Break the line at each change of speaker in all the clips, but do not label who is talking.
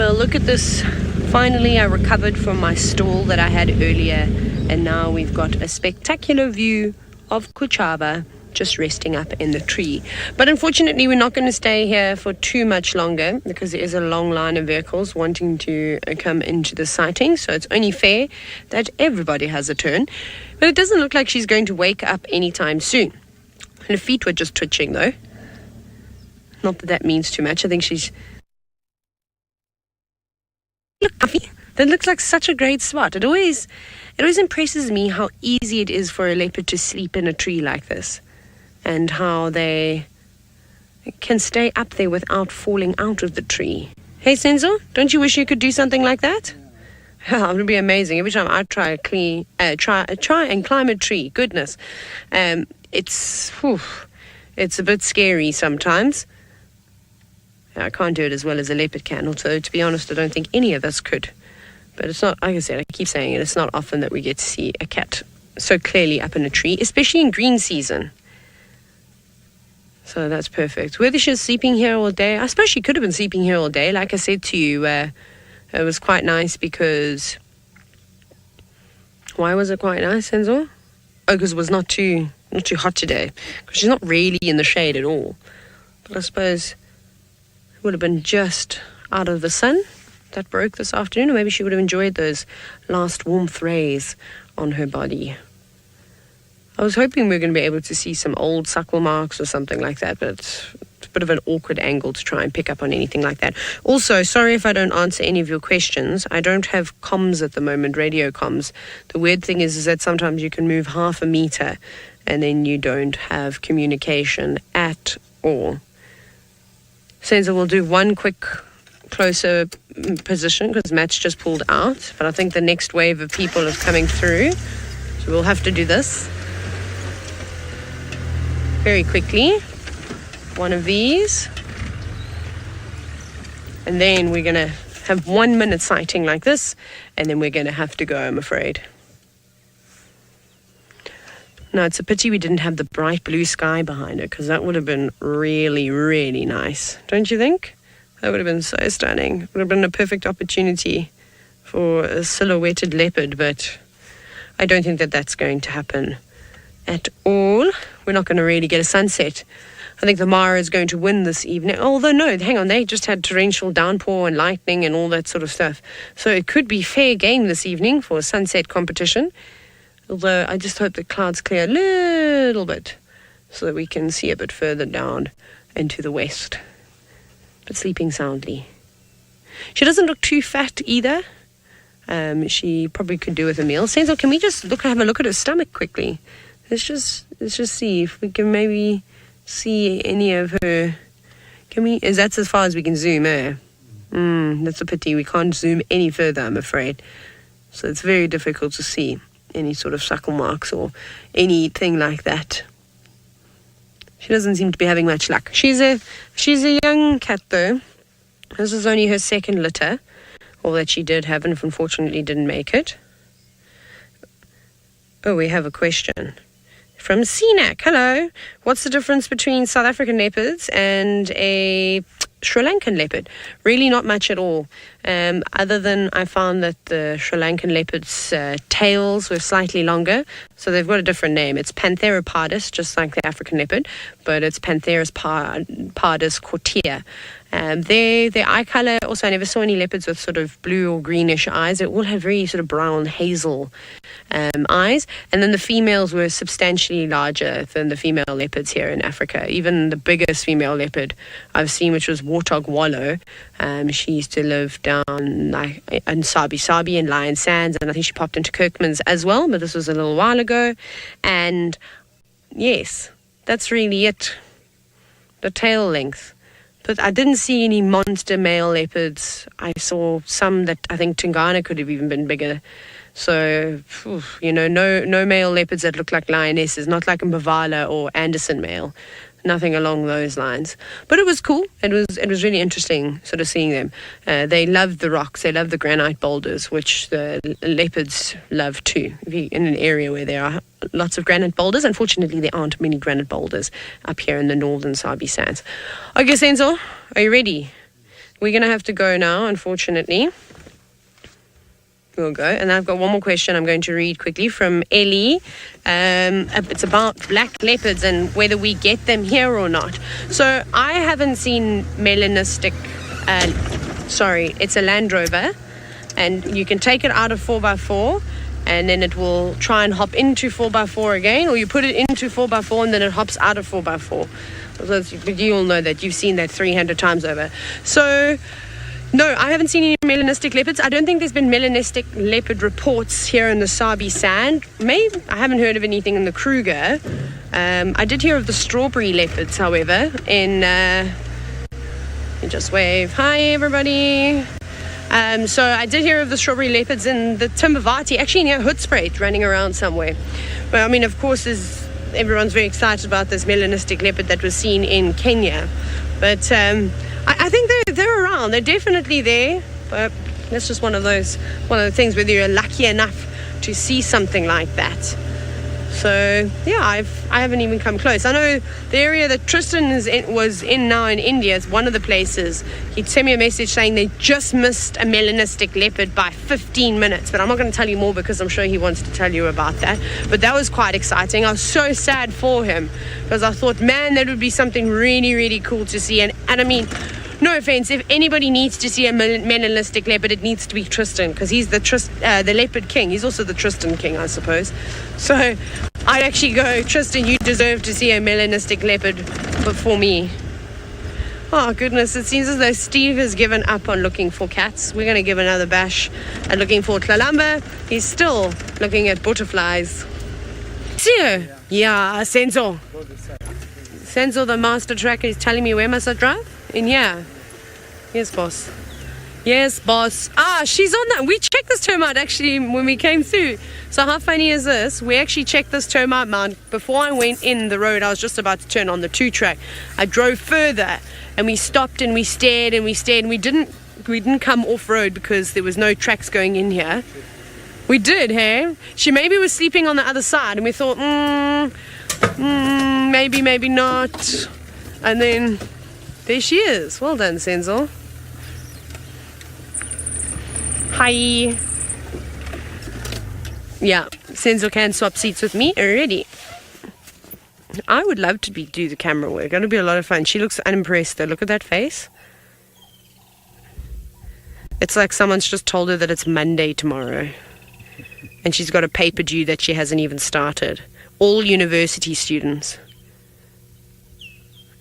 Well, look at this. Finally, I recovered from my stall that I had earlier, and now we've got a spectacular view of Kuchava just resting up in the tree. But unfortunately, we're not going to stay here for too much longer because there is a long line of vehicles wanting to come into the sighting, so it's only fair that everybody has a turn. But it doesn't look like she's going to wake up anytime soon. Her feet were just twitching, though. Not that that means too much. I think she's... Look, that looks like such a great spot. It always impresses me how easy it is for a leopard to sleep in a tree like this, and how they can stay up there without falling out of the tree. Hey, Senzo, don't you wish you could do something like that? Yeah, it would be amazing. Every time I try and climb a tree, goodness, it's a bit scary sometimes. I can't do it as well as a leopard can, although, to be honest, I don't think any of us could. But it's not, like I said, I keep saying it, it's not often that we get to see a cat so clearly up in a tree, especially in green season. So that's perfect. Whether she's sleeping here all day, I suppose she could have been sleeping here all day. Like I said to you, it was quite nice because... Why was it quite nice, Enzo? Oh, because it was not too hot today. Because she's not really in the shade at all. But I suppose... would have been just out of the sun that broke this afternoon, or maybe she would have enjoyed those last warmth rays on her body. I was hoping we were going to be able to see some old suckle marks or something like that, but it's a bit of an awkward angle to try and pick up on anything like that. Also, sorry if I don't answer any of your questions. I don't have comms at the moment, radio comms. The weird thing is that sometimes you can move half a meter and then you don't have communication at all. Senza will do one quick closer position because Matt's just pulled out, but I think the next wave of people is coming through, so we'll have to do this very quickly. One of these, and then we're gonna have 1 minute sighting like this, and then we're gonna have to go, I'm afraid. No, it's a pity we didn't have the bright blue sky behind it, because that would have been really, really nice. Don't you think? That would have been so stunning. It would have been a perfect opportunity for a silhouetted leopard, but I don't think that that's going to happen at all. We're not going to really get a sunset. I think the Mara is going to win this evening. Although, no, hang on, they just had torrential downpour and lightning and all that sort of stuff. So it could be fair game this evening for a sunset competition. Although I just hope the clouds clear a little bit so that we can see a bit further down into the west. But sleeping soundly. She doesn't look too fat either. She probably could do with a meal. Senzo, can we just have a look at her stomach quickly? Let's just see if we can maybe see any of her. That's as far as we can zoom, eh? That's a pity. We can't zoom any further, I'm afraid. So it's very difficult to see any sort of suckle marks or anything like that. She doesn't seem to be having much luck. She's a young cat, though. This is only her second litter, all that she did have, and unfortunately didn't make it. Oh, we have a question from CNAC. Hello. What's the difference between South African leopards and a Sri Lankan leopard? Really not much at all. Other than I found that the Sri Lankan leopard's tails were slightly longer. So they've got a different name. It's Panthera pardus, just like the African leopard, but it's Panthera pardus cortea. Their eye color, also I never saw any leopards with sort of blue or greenish eyes. They all had very sort of brown hazel eyes. And then the females were substantially larger than the female leopards here in Africa. Even the biggest female leopard I've seen, which was Warthog Wallow, she used to live down like in Sabi and Lion Sands, and I think she popped into Kirkman's as well, but this was a little while ago. And yes, that's really it. The tail length. But I didn't see any monster male leopards. I saw some that I think Tungana could have even been bigger. So, no male leopards that look like lionesses, not like a Mbavala or Anderson male. Nothing along those lines. But it was cool. It was really interesting sort of seeing them. They love the rocks. They love the granite boulders, which the leopards love too. If you're in an area where there are lots of granite boulders. Unfortunately, there aren't many granite boulders up here in the northern Sabi Sands. Okay, Senzo, are you ready we're going to have to go now, unfortunately. We'll go. And I've got one more question I'm going to read quickly from Ellie. It's about black leopards and whether we get them here or not. So I haven't seen melanistic, it's a Land Rover, and you can take it out of 4x4 and then it will try and hop into 4x4 again, or you put it into 4x4 and then it hops out of 4x4. So you all know that. You've seen that 300 times over. So no, I haven't seen any melanistic leopards. I don't think there's been melanistic leopard reports here in the Sabi Sand. Maybe I haven't heard of anything in the Kruger. I did hear of the strawberry leopards, however, in just wave. Hi, everybody. So I did hear of the strawberry leopards in the Timbavati, actually near Hoedspruit, running around somewhere. But I mean, of course, everyone's very excited about this melanistic leopard that was seen in Kenya. But I think they're around. They're definitely there. But that's just one of the things, whether you're lucky enough to see something like that. So yeah, I haven't even come close. I know the area that Tristan was in now in India is one of the places. He'd send me a message saying they just missed a melanistic leopard by 15 minutes. But I'm not going to tell you more because I'm sure he wants to tell you about that. But that was quite exciting. I was so sad for him because I thought, man, that would be something really, really cool to see. And I mean, no offense, if anybody needs to see a melanistic leopard, it needs to be Tristan, because he's the leopard king. He's also the Tristan king, I suppose. So I'd actually go, Tristan, you deserve to see a melanistic leopard before me. Oh goodness, it seems as though Steve has given up on looking for cats. We're going to give another bash at looking for Tlalamba. He's still looking at butterflies. See you? Yeah, Senzo. Senzo, the master tracker, is telling me where must I drive? In here. Yes, boss. Yes, boss. She's on that. We checked this termite actually when we came through. So how funny is this? We actually checked this termite mound before I went in the road. I was just about to turn on the 2-track. I drove further and we stopped and we stared and we stared, and we didn't come off road because there was no tracks going in here. We did, hey? She maybe was sleeping on the other side and we thought, maybe not. And then there she is. Well done, Senzo. Hi. Yeah, Senzo can swap seats with me already. I would love to do the camera work. It'll be a lot of fun. She looks unimpressed though. Look at that face. It's like someone's just told her that it's Monday tomorrow. And she's got a paper due that she hasn't even started. All university students.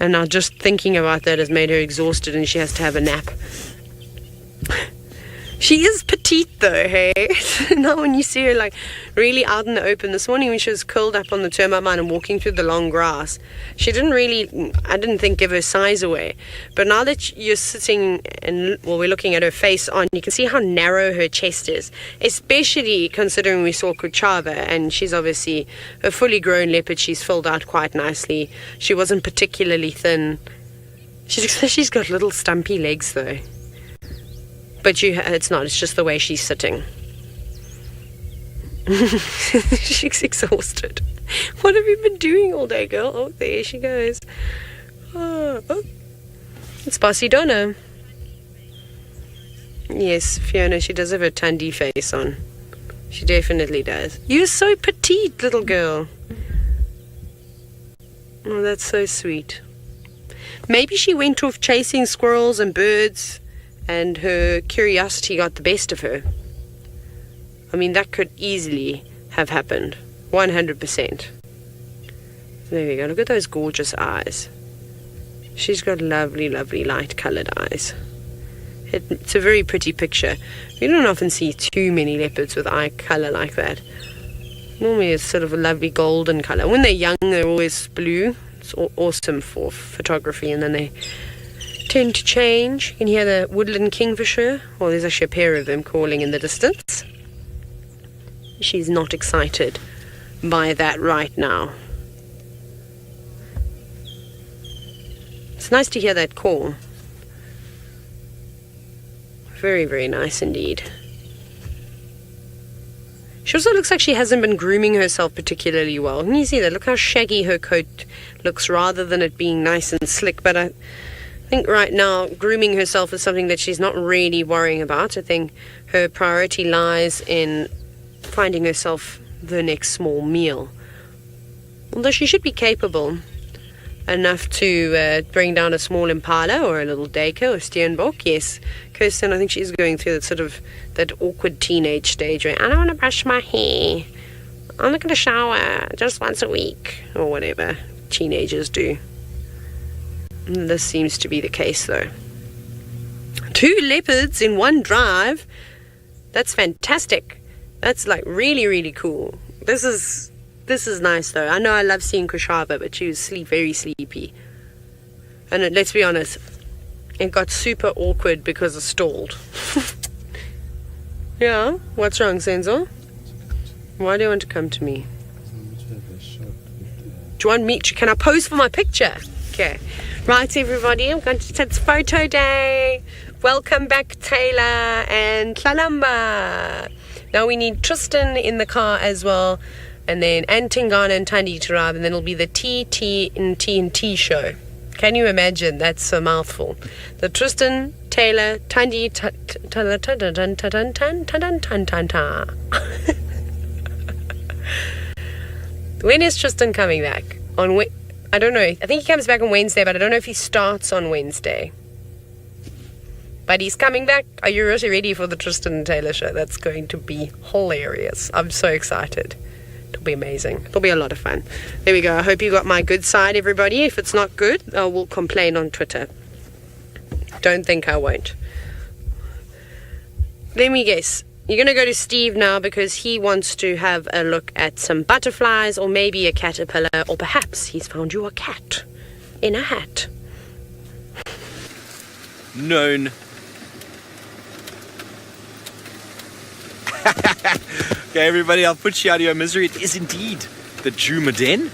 And now just thinking about that has made her exhausted and she has to have a nap. She is petite though, hey? Now when you see her like really out in the open. This morning when she was curled up on the termite mound and walking through the long grass, she didn't really, I didn't think, give her size away. But now that you're sitting and, we're looking at her face on, you can see how narrow her chest is. Especially considering we saw Kuchava, and she's obviously a fully grown leopard. She's filled out quite nicely. She wasn't particularly thin. She's got little stumpy legs though. But it's not, it's just the way she's sitting. She's exhausted. What have you been doing all day, girl? Oh, there she goes. Oh. It's Bossy Donna. Yes, Fiona, she does have her Tundi face on. She definitely does. You're so petite, little girl. Oh, that's so sweet. Maybe she went off chasing squirrels and birds, and her curiosity got the best of her. I mean, that could easily have happened. 100%. There we go. Look at those gorgeous eyes. She's got lovely, lovely light-coloured eyes. It's a very pretty picture. You don't often see too many leopards with eye colour like that. Normally it's sort of a lovely golden colour. When they're young, they're always blue. It's awesome for photography, and then they tend to change. You can hear the woodland kingfisher. Well, there's actually a pair of them calling in the distance. She's not excited by that right now. It's nice to hear that call. Very, very nice indeed. She also looks like she hasn't been grooming herself particularly well. Can you see that? Look how shaggy her coat looks rather than it being nice and slick. But think right now grooming herself is something that she's not really worrying about. I think her priority lies in finding herself the next small meal. Although she should be capable enough to bring down a small impala or a little deka or steenbok. Yes, Kirsten, I think she's going through that awkward teenage stage where I don't want to brush my hair. I'm not going to shower just once a week or whatever teenagers do. This seems to be the case though. 2 leopards in one drive. That's fantastic. That's like really, really cool. This is nice though. I know I love seeing Kuchava, but she was very sleepy. And let's be honest, it got super awkward because it stalled. Yeah, what's wrong, Senzo? Why do you want to come to me? Do you want me? Can I pose for my picture? Okay. Right, everybody, I'm going to. It's photo day. Welcome back, Taylor and Tlalamba. Now we need Tristan in the car as well, and then Tingana and Tandi to ride, and then it'll be the TNT show. Can you imagine? That's a mouthful. The Tristan, Taylor, Tandi, When is Tristan coming back? I don't know. I think he comes back on Wednesday, but I don't know if he starts on Wednesday. But he's coming back. Are you really ready for the Tristan and Taylor show? That's going to be hilarious. I'm so excited. It'll be amazing. It'll be a lot of fun. There we go. I hope you got my good side, everybody. If it's not good, I will complain on Twitter. Don't think I won't. Let me guess. You're going to go to Steve now because he wants to have a look at some butterflies or maybe a caterpillar, or perhaps he's found you a cat in a hat.
Known. Okay, everybody, I'll put you out of your misery. It is indeed the Jumaden.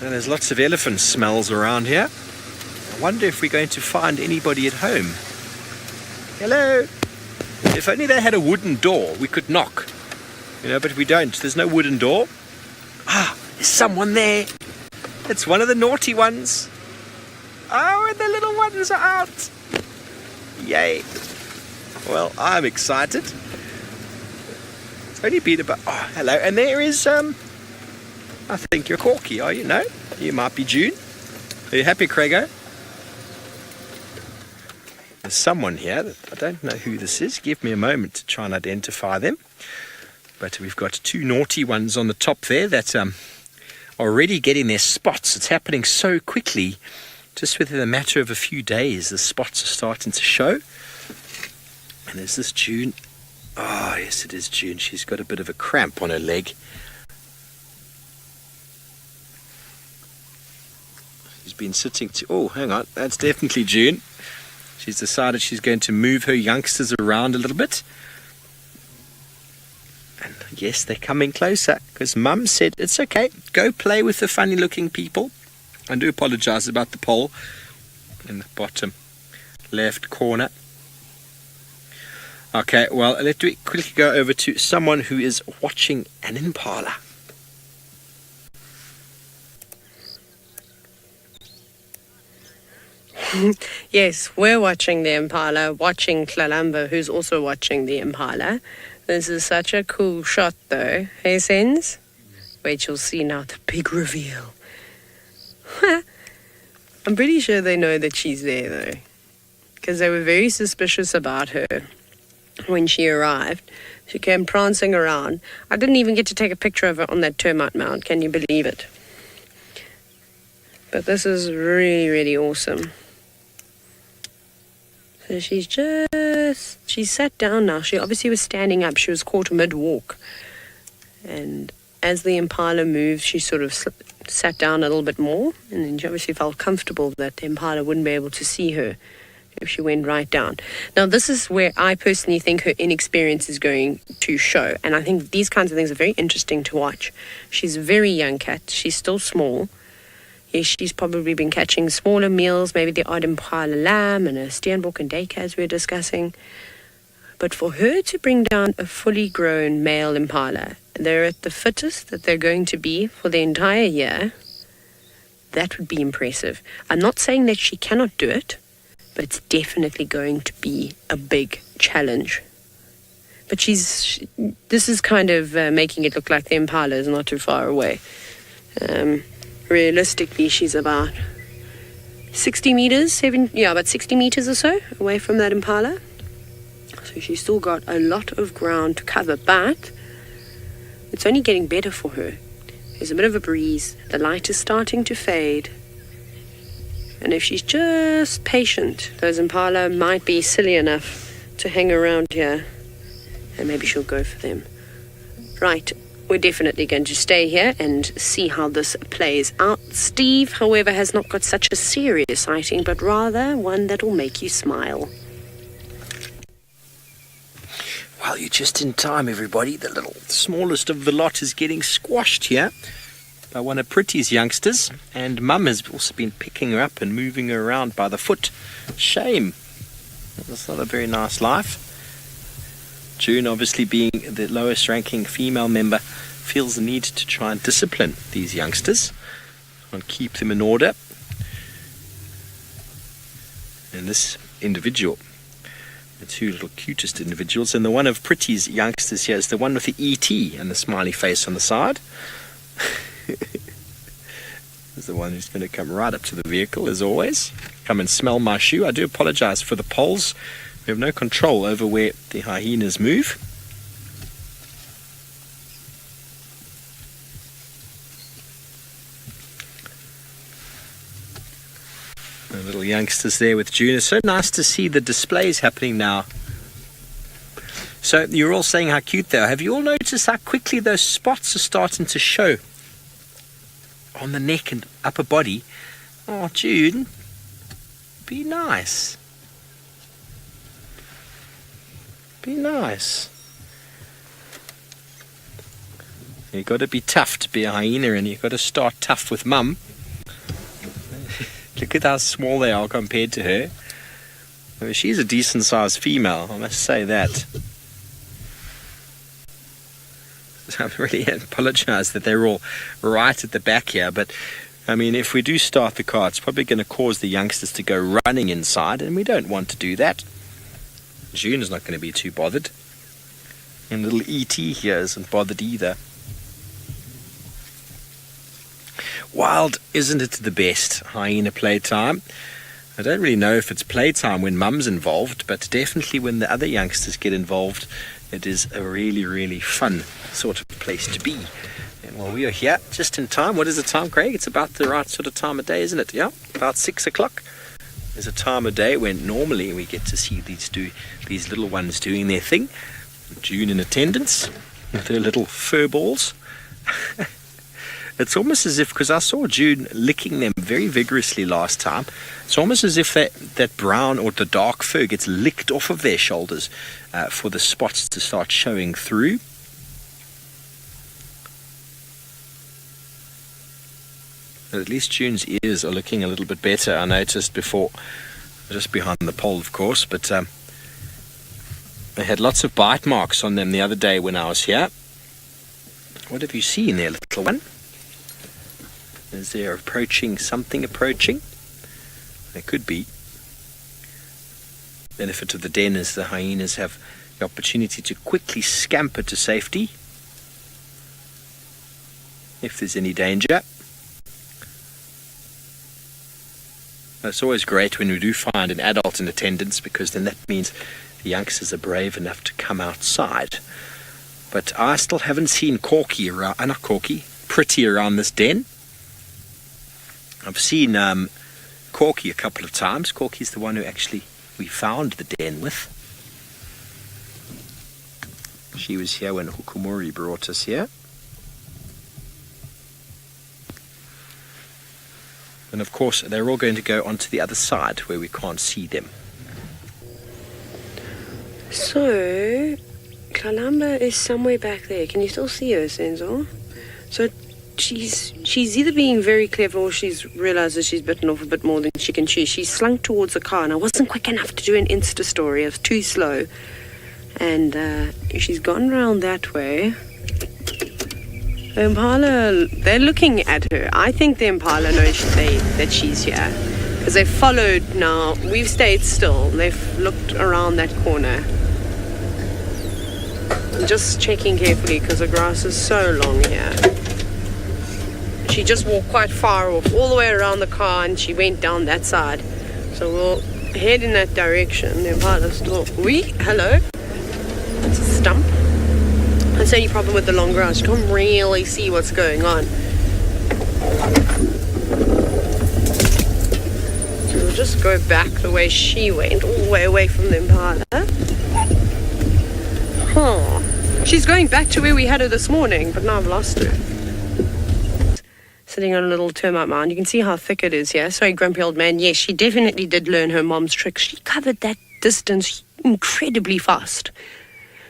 And there's lots of elephant smells around here. I wonder if we're going to find anybody at home. Hello. If only they had a wooden door, we could knock. But we don't. There's no wooden door. There's someone there. It's one of the naughty ones. Oh, and the little ones are out. Yay. Well, I'm excited. It's only been about... Oh, hello. And there is, I think you're Corky, are you? No? You might be June. Are you happy, Craigo? There's someone here that I don't know who this is. Give me a moment to try and identify them. But we've got 2 naughty ones on the top there that are already getting their spots. It's happening so quickly. Just within a matter of a few days, the spots are starting to show. And there's this June. Oh, yes, it is June. She's got a bit of a cramp on her leg. She's been sitting to... Oh, hang on. That's definitely June. She's decided she's going to move her youngsters around a little bit. And yes, they're coming closer because Mum said, it's okay, go play with the funny looking people. I do apologize about the pole in the bottom left corner. Okay, well, let me quickly go over to someone who is watching an impala.
Yes, we're watching the impala, watching Tlalamba, who's also watching the impala. This is such a cool shot, though. Hey, Sens? Wait, you'll see now the big reveal. I'm pretty sure they know that she's there, though, because they were very suspicious about her when she arrived. She came prancing around. I didn't even get to take a picture of her on that termite mound. Can you believe it? But this is really, really awesome. So she's sat down now. She obviously was standing up. She was caught mid-walk. And as the impala moved, she sort of sat down a little bit more. And then she obviously felt comfortable that the impala wouldn't be able to see her if she went right down. Now, this is where I personally think her inexperience is going to show. And I think these kinds of things are very interesting to watch. She's a very young cat. She's still small. Yes, she's probably been catching smaller meals, maybe the odd impala lamb and a steenbok and deka, as we were discussing. But for her to bring down a fully grown male impala, they're at the fittest that they're going to be for the entire year. That would be impressive. I'm not saying that she cannot do it, but it's definitely going to be a big challenge. But this is kind of making it look like the impala is not too far away. Realistically, she's about 60 meters, about 60 meters or so away from that impala. So she's still got a lot of ground to cover, but it's only getting better for her. There's a bit of a breeze, the light is starting to fade, and if she's just patient, those impala might be silly enough to hang around here, and maybe she'll go for them. Right, we're definitely going to stay here and see how this plays out. Steve, however, has not got such a serious sighting, but rather one that will make you smile.
Well, you're just in time, everybody. The little smallest of the lot is getting squashed here by one of Pretty's youngsters, and Mum has also been picking her up and moving her around by the foot. Shame. That's not a very nice life. June, obviously being the lowest ranking female member, feels the need to try and discipline these youngsters and keep them in order. And this individual, the two little cutest individuals, and the one of Pretty's youngsters here is the one with the ET and the smiley face on the side. Is the one who's going to come right up to the vehicle, as always. Come and smell my shoe. I do apologize for the poles. We have no control over where the hyenas move. The little youngsters there with June. It's so nice to see the displays happening now. So you're all saying how cute they are. Have you all noticed how quickly those spots are starting to show on the neck and upper body? Oh, June, be nice. Be nice. You've got to be tough to be a hyena, and you've got to start tough with Mum. Look at how small they are compared to her. I mean, she's a decent sized female, I must say that. I really apologise that they're all right at the back here, but I mean, if we do start the car, it's probably going to cause the youngsters to go running inside, and we don't want to do that. June is not going to be too bothered, and little ET here isn't bothered either. Wild, isn't it the best? Hyena playtime. I don't really know if it's playtime when Mum's involved, but definitely when the other youngsters get involved, it is a really, really fun sort of place to be. And while we are here, just in time, what is the time, Craig? It's about the right sort of time of day, isn't it? Yeah, about 6 o'clock. There's a time of day when normally we get to see these little ones doing their thing. June in attendance with her little fur balls. It's almost as if, because I saw June licking them very vigorously last time, it's almost as if that brown or the dark fur gets licked off of their shoulders for the spots to start showing through. But at least June's ears are looking a little bit better. I noticed before, just behind the pole, of course, but they had lots of bite marks on them the other day when I was here. What have you seen there, little one? Is there something approaching? There could be. Benefit of the den is the hyenas have the opportunity to quickly scamper to safety if there's any danger. It's always great when we do find an adult in attendance, because then that means the youngsters are brave enough to come outside. But I still haven't seen Pretty around this den. I've seen Corky a couple of times. Corky's the one who actually we found the den with. She was here when Hukumuri brought us here. And of course, they're all going to go onto the other side where we can't see them.
So, Tlalamba is somewhere back there. Can you still see her, Senzo? So she's either being very clever, or she's realizes she's bitten off a bit more than she can chew. She's slunk towards the car, and I wasn't quick enough to do an Insta story. I was too slow. And she's gone round that way. The impala, they're looking at her. I think the impala knows that she's here. Because they've followed now. We've stayed still. They've looked around that corner. I'm just checking carefully because the grass is so long here. She just walked quite far off, all the way around the car, and she went down that side. So we'll head in that direction. The impala's still... Hello? That's a stump. That's the only problem with the long grass. You can't really see what's going on. So we'll just go back the way she went, all the way away from the impala. She's going back to where we had her this morning, but now I've lost her. Sitting on a little termite mound. You can see how thick it is here. Sorry, grumpy old man. Yes, she definitely did learn her mom's tricks. She covered that distance incredibly fast.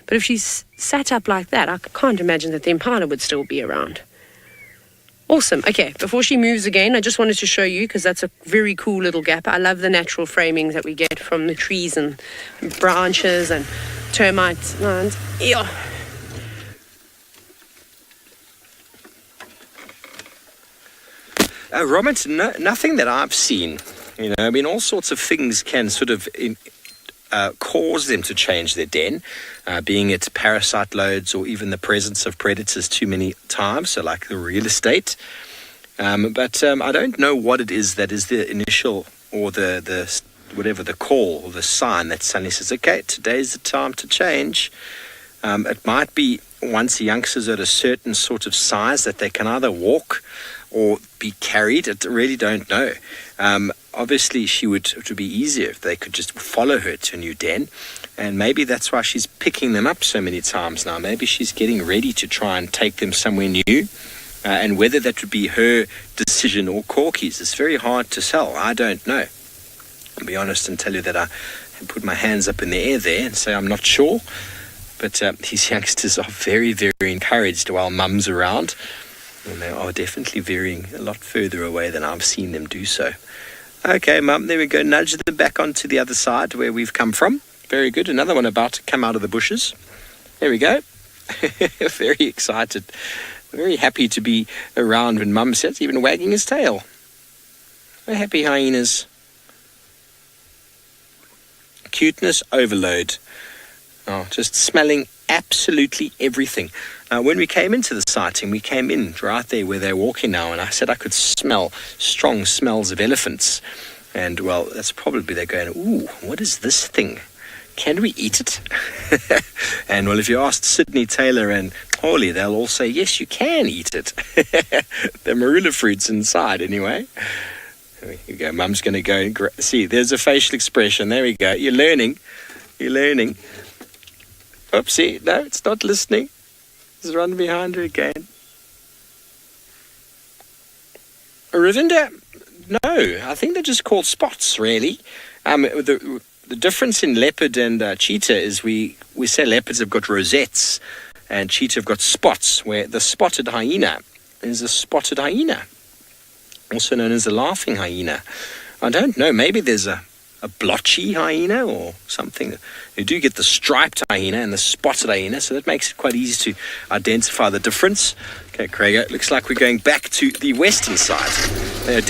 But if she's sat up like that, I can't imagine that the impala would still be around. Awesome. Okay, before she moves again, I just wanted to show you, because that's a very cool little gap. I love the natural framings that we get from the trees and branches and termites. Yeah.
Robert, nothing that I've seen. You know, I mean, all sorts of things can sort of cause them to change their den, being it parasite loads or even the presence of predators too many times, so like the real estate. But I don't know what it is that is the initial or the whatever the call or the sign that suddenly says, okay, today's the time to change. It might be once youngsters are at a certain sort of size that they can either walk or be carried. I really don't know. Obviously, it would be easier if they could just follow her to a new den. And maybe that's why she's picking them up so many times now. Maybe she's getting ready to try and take them somewhere new. And whether that would be her decision or Corky's, it's very hard to tell. I don't know. I'll be honest and tell you that I put my hands up in the air there and say I'm not sure. But these youngsters are very, very encouraged while mum's around. And they are definitely veering a lot further away than I've seen them do so. Okay, Mum, there we go. Nudge them back onto the other side where we've come from. Very good. Another one about to come out of the bushes. There we go. Very excited. Very happy to be around when Mum sits, even wagging his tail. Very happy hyenas. Cuteness overload. Oh, just smelling absolutely everything. When we came into the sighting, we came in right there where they're walking now, and I said I could smell strong smells of elephants. And, well, that's probably they're going, ooh, what is this thing? Can we eat it? And, well, if you asked Sydney, Taylor and Holly, they'll all say, yes, you can eat it. The marula fruit's inside anyway. There you go. Mum's going to go and see, there's a facial expression. There we go. You're learning. Oopsie, no, it's not listening. It's run behind her again. Ravinda, no, I think they're just called spots, really. The difference in leopard and cheetah is we say leopards have got rosettes and cheetah have got spots, where the spotted hyena is a spotted hyena, also known as a laughing hyena. I don't know, maybe there's a blotchy hyena or something. You do get the striped hyena and the spotted hyena, so that makes it quite easy to identify the difference. Okay, Craig, it looks like we're going back to the western side. They are